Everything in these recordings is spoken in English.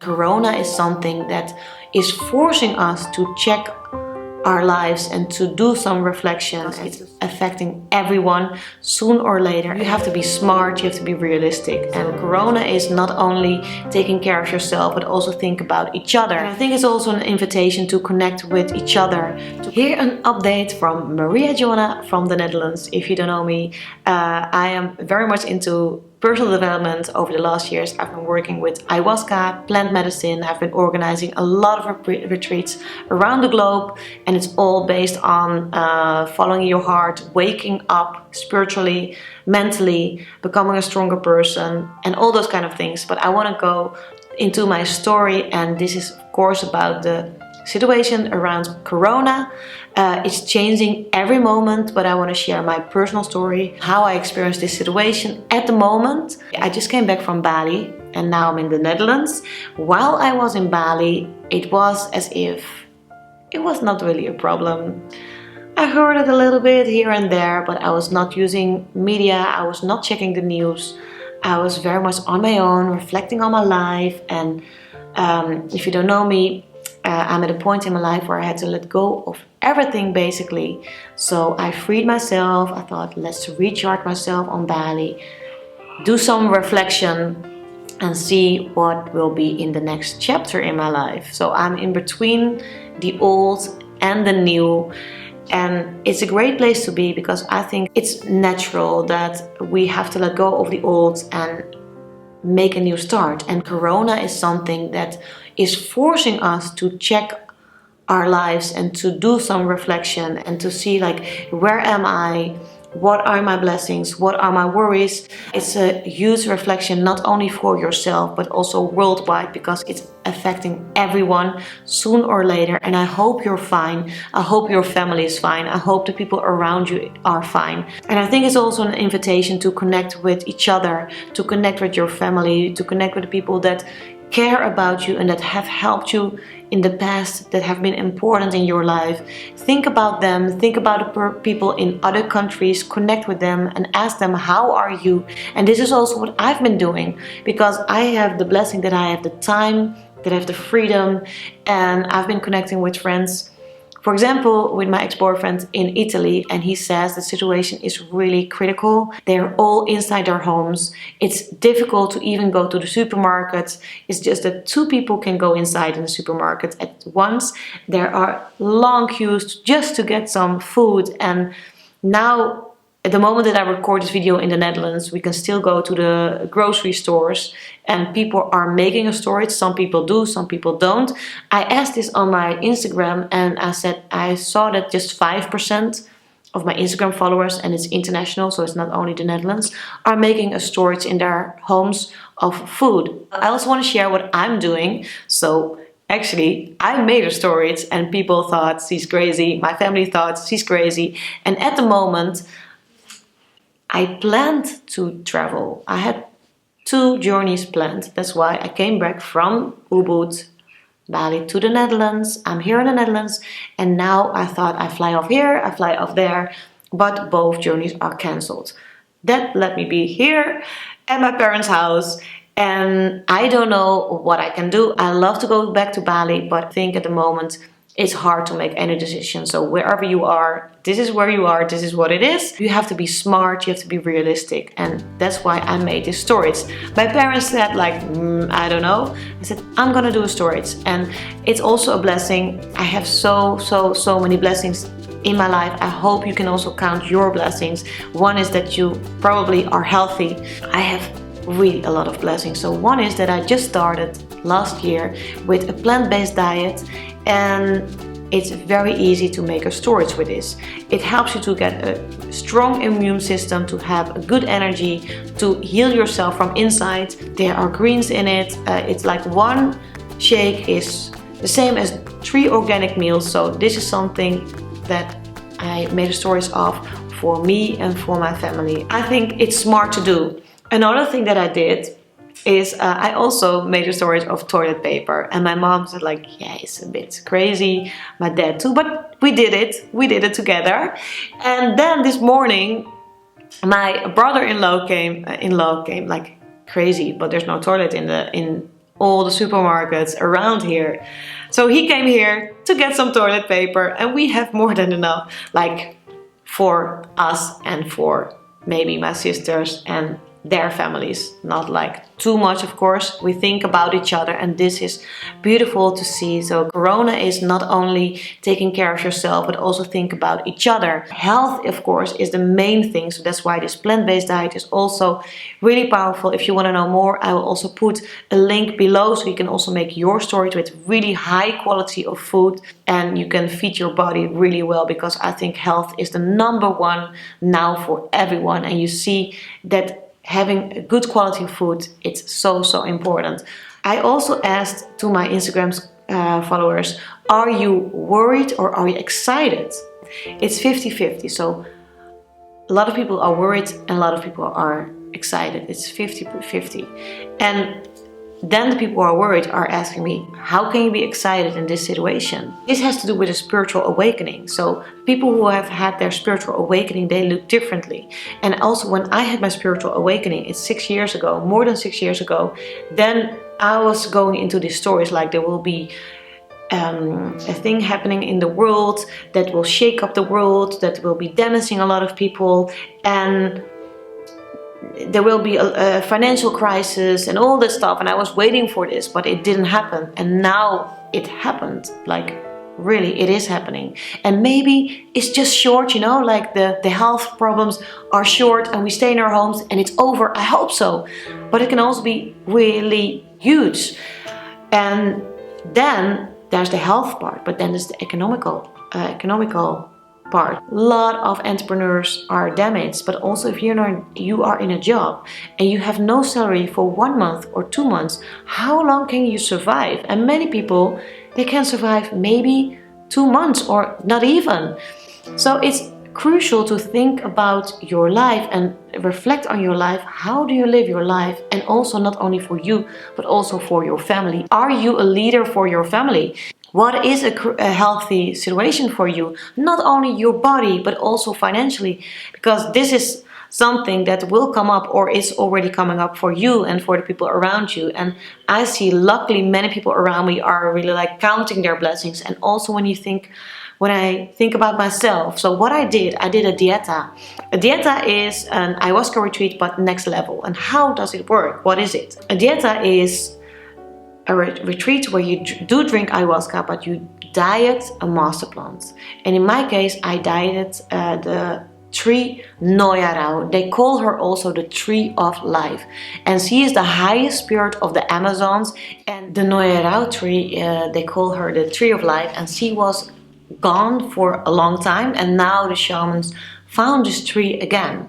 Corona is something that is forcing us to check our lives and to do some reflection. It's affecting everyone soon or later. You have to be smart, you have to be realistic. And Corona is not only taking care of yourself, but also think about each other. And I think it's also an invitation to connect with each other. Here an update from Johanna from the Netherlands. If you don't know me, I am very much into personal development. Over the last years, I've been working with Ayahuasca, plant medicine. I've been organizing a lot of retreats around the globe, and it's all based on following your heart, waking up spiritually, mentally, becoming a stronger person, and all those kind of things. But I want to go into my story, and this is of course about the situation around Corona. It's changing every moment, but I want to share my personal story, how I experienced this situation at the moment. I just came back from Bali and now I'm in the Netherlands. While I was in Bali, it was as if it was not really a problem. I heard it a little bit here and there, but I was not using media, I was not checking the news. I was very much on my own, reflecting on my life. And if you don't know me, I'm at a point in my life where I had to let go of everything basically. So I freed myself. I thought, let's recharge myself on Bali, do some reflection and see what will be in the next chapter in my life. So I'm in between the old and the new. And it's a great place to be because I think it's natural that we have to let go of the old and make a new start. And Corona is something that is forcing us to check our lives and to do some reflection and to see, like, where am I? What are my blessings? What are my worries? It's a huge reflection, not only for yourself, but also worldwide, because it's affecting everyone soon or later. And I hope you're fine. I hope your family is fine. I hope the people around you are fine. And I think it's also an invitation to connect with each other, to connect with your family, to connect with the people that care about you and that have helped you in the past, that have been important in your life. Think about them, think about the people in other countries, connect with them and ask them, how are you? And this is also what I've been doing, because I have the blessing that I have the time, that I have the freedom, and I've been connecting with friends. For example, with my ex-boyfriend in Italy, and he says the situation is really critical. They're all inside their homes. It's difficult to even go to the supermarket. It's just that 2 people can go inside in the supermarket at once. There are long queues just to get some food. And now, at the moment that I record this video in the Netherlands, we can still go to the grocery stores and people are making a storage. Some people do, some people don't. I asked this on my Instagram and I said I saw that just 5% of my Instagram followers, and it's international, so it's not only the Netherlands, are making a storage in their homes of food. I also want to share what I'm doing. So actually, I made a storage and people thought she's crazy. My family thought she's crazy. And at the moment, I planned to travel. I had 2 journeys planned. That's why I came back from Ubud, Bali, to the Netherlands. I'm here in the Netherlands, and now I thought I fly off here, I fly off there, but both journeys are cancelled. That let me be here at my parents' house, and I don't know what I can do. I love to go back to Bali, but I think at the moment it's hard to make any decision. So wherever you are, this is where you are, this is what it is. You have to be smart, you have to be realistic. And that's why I made this storage. My parents said, like, I don't know. I said, I'm gonna do a storage. And it's also a blessing. I have so many blessings in my life. I hope you can also count your blessings. One is that you probably are healthy. I have really a lot of blessings. So one is that I just started last year with a plant-based diet, and it's very easy to make a storage with this. It helps you to get a strong immune system, to have a good energy, to heal yourself from inside. There are greens in it. It's like 1 shake is the same as 3 organic meals. So this is something that I made a storage of for me and for my family. I think it's smart to do. Another thing that I did is I also made a storage of toilet paper, and my mom said, like, yeah, it's a bit crazy, my dad too, but we did it together. And then this morning my brother-in-law came like crazy, but there's no toilet in all the supermarkets around here. So he came here to get some toilet paper, and we have more than enough, like for us and for maybe my sisters and their families. Not like too much, of course. We think about each other, and this is beautiful to see. So Corona is not only taking care of yourself, but also think about each other. Health, of course, is the main thing. So that's why this plant-based diet is also really powerful. If you want to know more, I will also put a link below, so you can also make your story with really high quality of food, and you can feed your body really well, because I think health is the number one now for everyone. And you see that having good quality food, it's so important. I also asked to my Instagram followers, are you worried or are you excited? It's 50-50. So a lot of people are worried and a lot of people are excited. It's 50-50. And then the people who are worried are asking me, how can you be excited in this situation? This has to do with a spiritual awakening. So people who have had their spiritual awakening, they look differently. And also when I had my spiritual awakening, it's 6 years ago, more than 6 years ago, then I was going into these stories like there will be a thing happening in the world that will shake up the world, that will be damaging a lot of people, and there will be a financial crisis and all this stuff, and I was waiting for this, but it didn't happen. And now it happened. Like, really, it is happening. And maybe it's just short, you know, like the health problems are short and we stay in our homes and it's over. I hope so. But it can also be really huge. And then there's the health part, but then there's the economical part. A lot of entrepreneurs are damaged, but also if you are in a job and you have no salary for 1 month or 2 months, how long can you survive? And many people, they can survive maybe 2 months or not even. So it's crucial to think about your life and reflect on your life. How do you live your life? And also not only for you, but also for your family. Are you a leader for your family? What is a healthy situation for you? Not only your body, but also financially. Because this is something that will come up or is already coming up for you and for the people around you. And I see, luckily, many people around me are really like counting their blessings. And also when I think about myself, so what I did a Dieta. A Dieta is an ayahuasca retreat, but next level. And how does it work? What is it? A Dieta is a retreat where you do drink ayahuasca, but you diet a master plant. And in my case, I dieted the tree Noya Rao. They call her also the tree of life. And she is the highest spirit of the Amazons. And the Noya Rao tree, they call her the tree of life. And she was gone for a long time. And now the shamans found this tree again.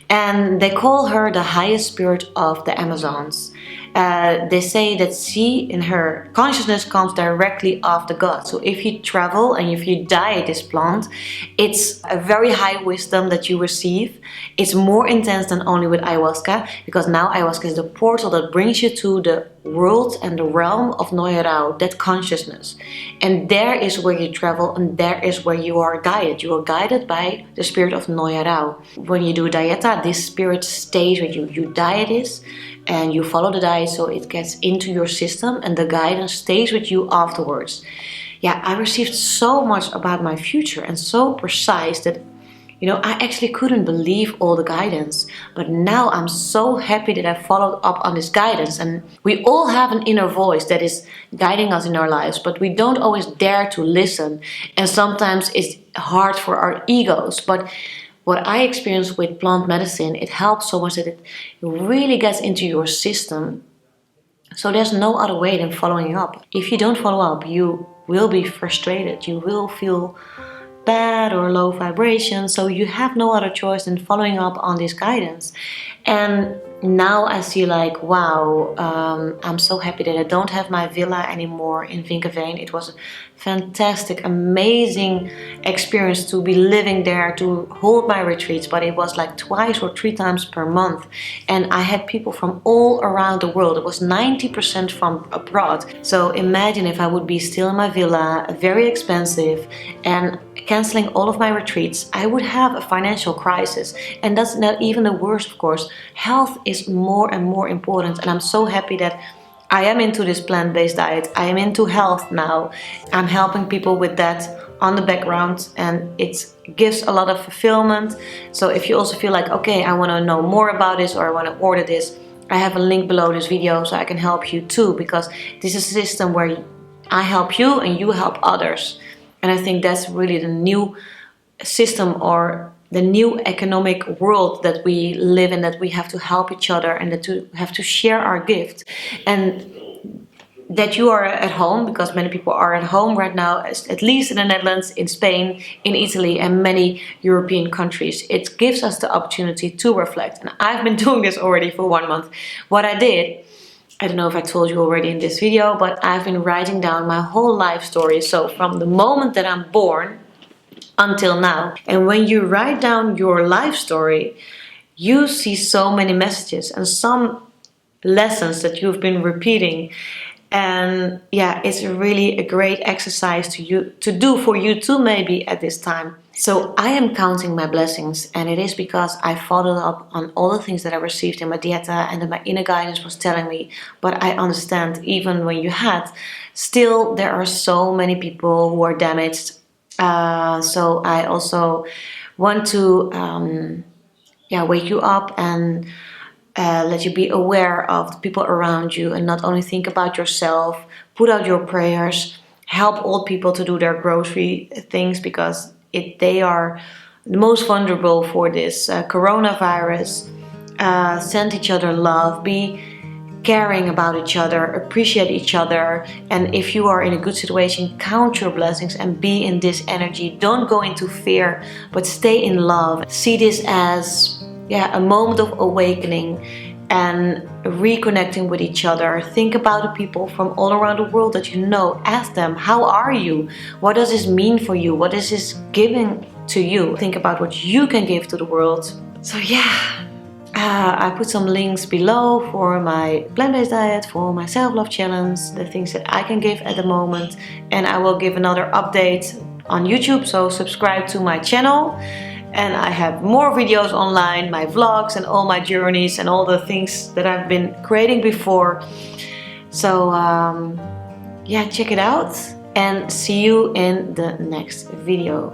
And they call her the highest spirit of the Amazons. They say that she, in her consciousness, comes directly off the God. So if you travel and if you diet this plant, it's a very high wisdom that you receive. It's more intense than only with ayahuasca, because now ayahuasca is the portal that brings you to the world and the realm of Noya Rao, that consciousness. And there is where you travel, and there is where you are guided. You are guided by the spirit of Noya Rao. When you do Dieta, this spirit stays with you. You diet this and you follow the diet, so it gets into your system and the guidance stays with you afterwards. Yeah, I received so much about my future and so precise that, you know, I actually couldn't believe all the guidance. But now I'm so happy that I followed up on this guidance. And we all have an inner voice that is guiding us in our lives, but we don't always dare to listen. And sometimes it's hard for our egos. But what I experienced with plant medicine, it helps so much that it really gets into your system. So there's no other way than following up. If you don't follow up, you will be frustrated. You will feel bad or low vibration. So you have no other choice than following up on this guidance. And now I see like, wow, I'm so happy that I don't have my villa anymore in Vinkenveen. It was a fantastic, amazing experience to be living there, to hold my retreats, but it was like 2 or 3 times per month. And I had people from all around the world. It was 90% from abroad. So imagine if I would be still in my villa, very expensive, and canceling all of my retreats, I would have a financial crisis. And that's not even the worst, of course. Health is more and more important, and I'm so happy that I am into this plant-based diet. I am into health now. I'm helping people with that on the background, and it gives a lot of fulfillment. So if you also feel like, okay, I want to know more about this, or I want to order this, I have a link below this video so I can help you too, because this is a system where I help you and you help others. And I think that's really the new system, or the new economic world that we live in, that we have to help each other and that we have to share our gift. And that you are at home, because many people are at home right now, at least in the Netherlands, in Spain, in Italy, and many European countries. It gives us the opportunity to reflect. And I've been doing this already for 1 month. What I did, I don't know if I told you already in this video, but I've been writing down my whole life story. So from the moment that I'm born until now. And when you write down your life story, you see so many messages and some lessons that you've been repeating. And yeah, it's really a great exercise to do for you too, maybe at this time. So I am counting my blessings, and it is because I followed up on all the things that I received in my Dieta and that my inner guidance was telling me. But I understand, even when you had, still there are so many people who are damaged. So I also want to wake you up and let you be aware of the people around you, and not only think about yourself. Put out your prayers, help old people to do their grocery things, because they are the most vulnerable for this coronavirus. Send each other love, be caring about each other, appreciate each other. And if you are in a good situation, count your blessings and be in this energy. Don't go into fear, but stay in love. See this as a moment of awakening and reconnecting with each other. Think about the people from all around the world that you know. Ask them, how are you? What does this mean for you? What is this giving to you? Think about what you can give to the world. So I put some links below for my plant-based diet, for my self-love challenge, the things that I can give at the moment. And I will give another update on YouTube, so subscribe to my channel. And I have more videos online, my vlogs and all my journeys and all the things that I've been creating before. So check it out and see you in the next video.